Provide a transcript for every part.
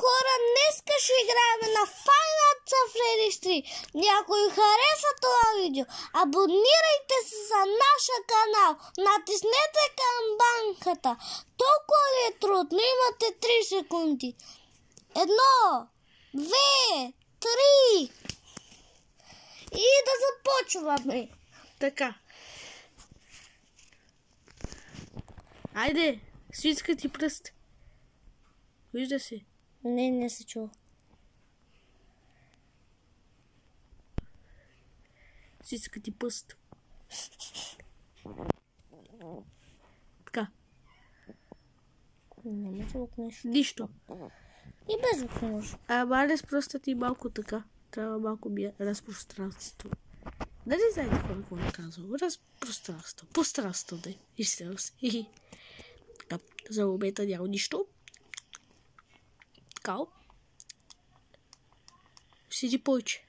хора, днеска ще играем на Five Nights at Freddy's 3. Някой хареса това видео, абонирайте се за нашия канал, натиснете камбанката. Толкова ли е трудно? Имате 3 секунди. 1, 2, 3 и да започваме. Така. Айде, свицка ти пръст. Вижда се. Не се чува. Свицка ти пръст. Така. Няма звук нещо. Нищо. И без звук може. Ама пръста ти малко така. Трябва малко ми е разпространство. Дали знаете какво е казал? Разпространство. Пространство, да. Истина се. Така. За момента няма нищо. Така. Седи повече.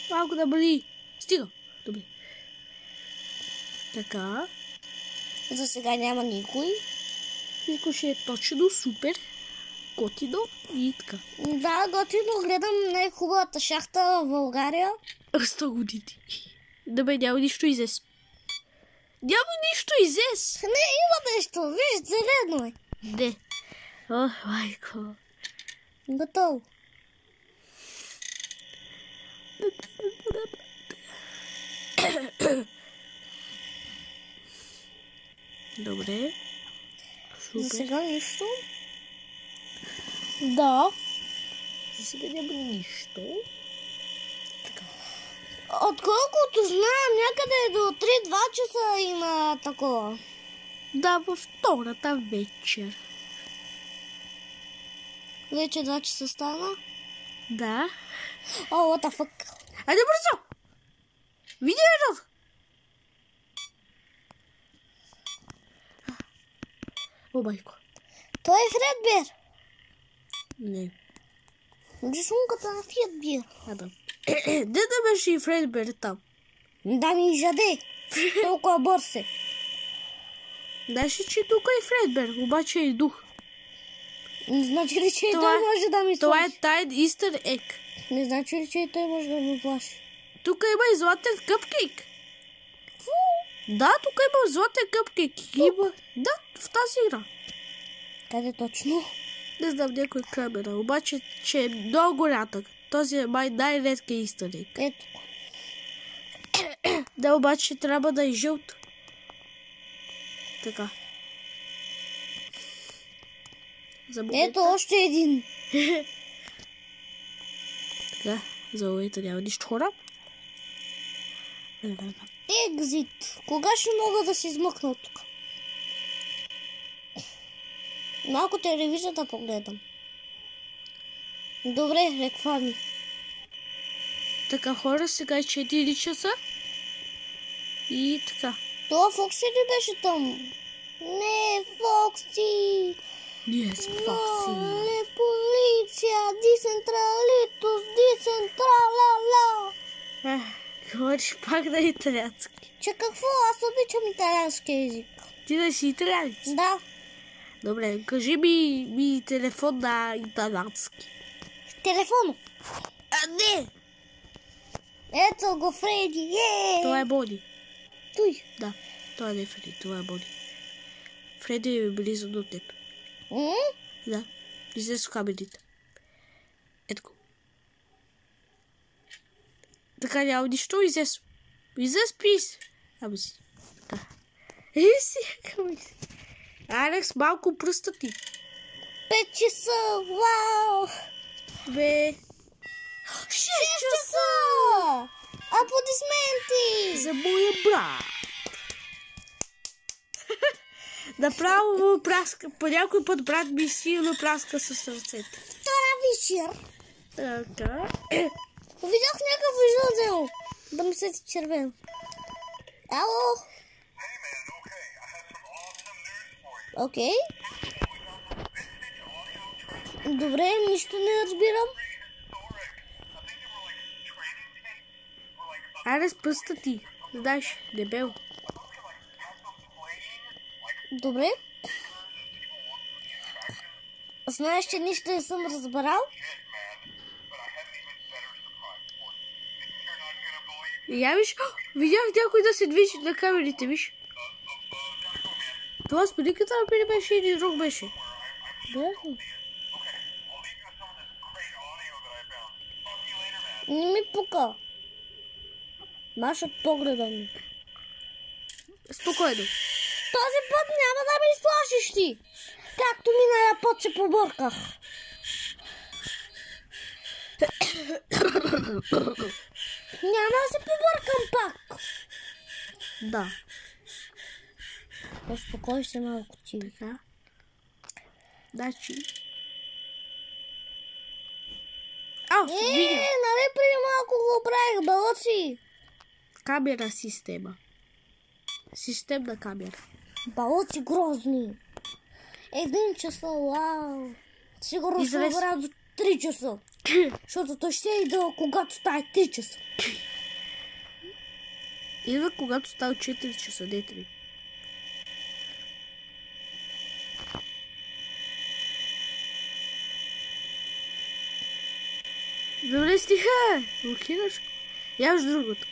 Малко да бъди. Стига. Добре. Така. За сега няма никой. Никой ще е точно супер. Готино и така. Да, готино. Гледам най-хубавата шахта в България. 100 години. Да бе, няма нищо изес. Няма нищо изес. Не, има нещо. Виж, зелено е. Не. О, майко. Готово. Добре. За Супер. сега нищо. Да. За сега няма нищо. Отколкото знам, някъде до 3-2 часа има такова. Да, във втората вечер. Вече 2 часа стана. Да. О, what the fuck. Айде бързо! Видео! О, майко. Той е Фредбер. Не. Рисунката на Фредбер. Да. Де да беше и Фредбер там? Да ми жаде. Толкова бърз е. Знаеш ли, че тук е Фредбер, обаче е дух. Не значи ли, че и той може да ми Това сложи? е тайн Easter Egg. Не значи ли, че и той може да ми плаши? Тук има и златен къпкейк. Да, тук има златен къпкейк. Има... Да, в тази игра. Къде точно? Не знам някой камера, обаче, че е много рядък. Този е най-редки Easter Egg. Ето. Да, обаче трябва да е жълт. Така. За момента... Ето още един. Така, за момента няма нищо хора. Екзит. Кога ще мога да се измъкна от тук? Малко телевизията погледам. Добре, реквами. Така, хора, сега е 4 часа. И така. Това Фокси ли беше там? Не, Фокси! Yes, Foxy. Не, полиция! Децентралитус! Децентралала! Говориш пак на италиански. Че какво? Аз обичам италиански език. Ти да си италианец? Да. Добре, кажи ми телефон на италиански. Телефон. А, не! Ето го, Фреди. Това е Бони. Той. Да, това не е Фреди, това е Бони. Фреди е близо до теб. Да, излез в камените. Ето го. Така няма нищо, излез. Излез, плиз. Ами си. Да. Си, ами си. Алекс, малко пръста ти. 5 часа. Вау. Бе. 6 часа. Аплодисменти. За моя брат. Направо праска. По някой път брат ми силно праска със сърцето. Втора вечер. Така. Видях някакъв излазел. Да ми свети червено. Ало. Окей. Добре, нищо не разбирам. Аре с пръста ти. Знаеш, дебел. Добре. Знаеш, че нищо не съм разбрал? Я виж, видях някой да се движи на камерите, виж. Това с пеликата ли беше или друг беше? Бях. Не ми пука. Маш от погледа ми. Спокойно. Този път няма да ме изплашиш ти. Както миналия път се побърках. Няма да се побъркам пак. Да. Успокой се малко ти. Така. Значи. Видя. Нали преди малко го правих, балъци. Камера система. Системна камера. Балъци грозни. 1 часа, вау. Сигурно ще бъдат до 3 часа. Защото той ще идва, когато стане 3 часа. Идва, когато става 4 часа, не 3. Добре, стиха! Блокираш. Яваш другото.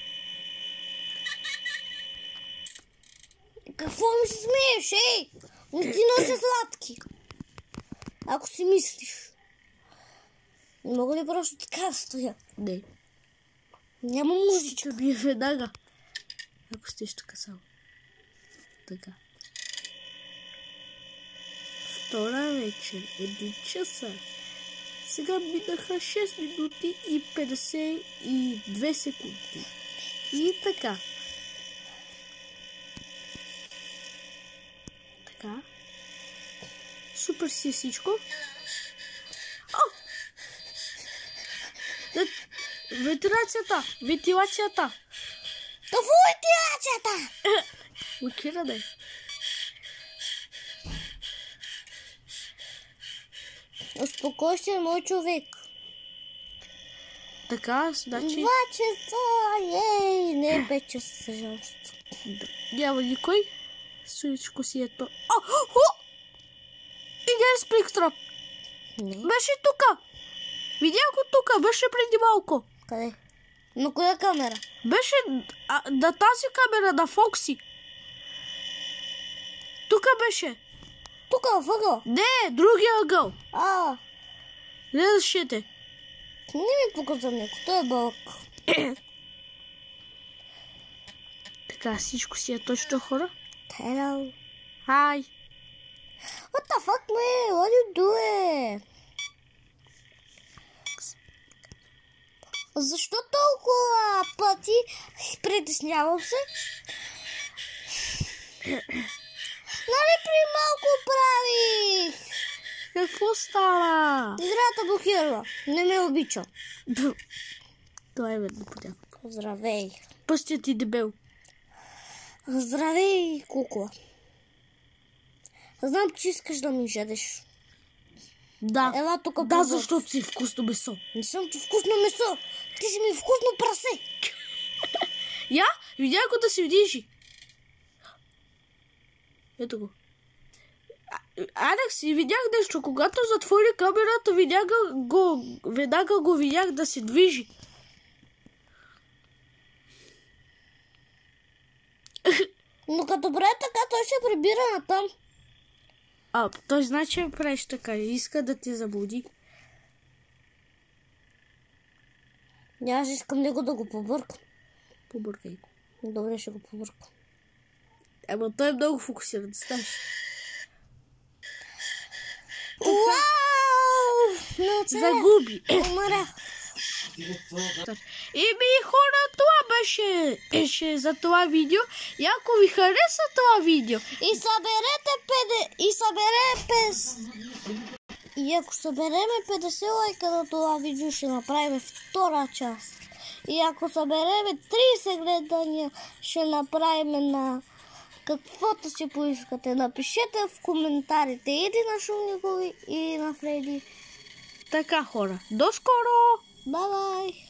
Какво ми се смееш, ей? Не ти нося сладки. Ако си мислиш. Не мога ли просто така да стоя? Не. Няма музичка. Ще бие веднага. Ако стиш така само. Така. Втора вечер. 1 часа. Сега минаха 6 минути и 52 секунди. И така. Така. Супер си всичко. Вентилацията! Вентилацията! Какво е вентилацията? Блокиране. Успокой се, мой човек. Така, значи... 2 часа, ей, не е 5 часа, за жалост. Да. Няма никой. Всичко си е то. Иде спектра. Не. Беше тука. Видях го тука. Беше преди малко. Къде? На коя камера? Беше на тази камера на Фокси. Тука беше. Тука, въгъл. Не, другия ъгъл. Гледаше те. Не ми показа него, той е бълък. Така, всичко си е точно, хора. Hello. Hi. What the fuck, man? What are you doing? Защо толкова пъти притеснявам се? Нали при малко правих? Какво става? Играта блокирала. Не ме обича. Това е ведно понякога. Здравей. Пъстят ти дебел. Здравей, кукла. Знам, че искаш да ми жадеш. Да. Ела тук. Да, защото си вкусно месо. Не съм ти вкусно месо. Ти си ми вкусно прасе. Я? Видях го да се движи. Ето го. Алекс, и видях нещо. Когато затвори камерата, веднага го видях да се движи. Но като прави така, той се прибира натам. Той знае, че правиш така. Иска да те заблуди. Аз искам него да го побъркам. Побъркай го. Добре, ще го побъркам. Ама той е много фокусиран, знаеш. Уау! Загуби. Умря. Хора, това беше за това видео. И ако ви хареса това видео и ако събереме 50 лайка на това видео, ще направим втора част. И ако събереме 30 гледания, ще направим на каквото си поискате. Напишете в коментарите или на Шумникови, или на Фреди. Така, хора. До скоро! Бай-бай!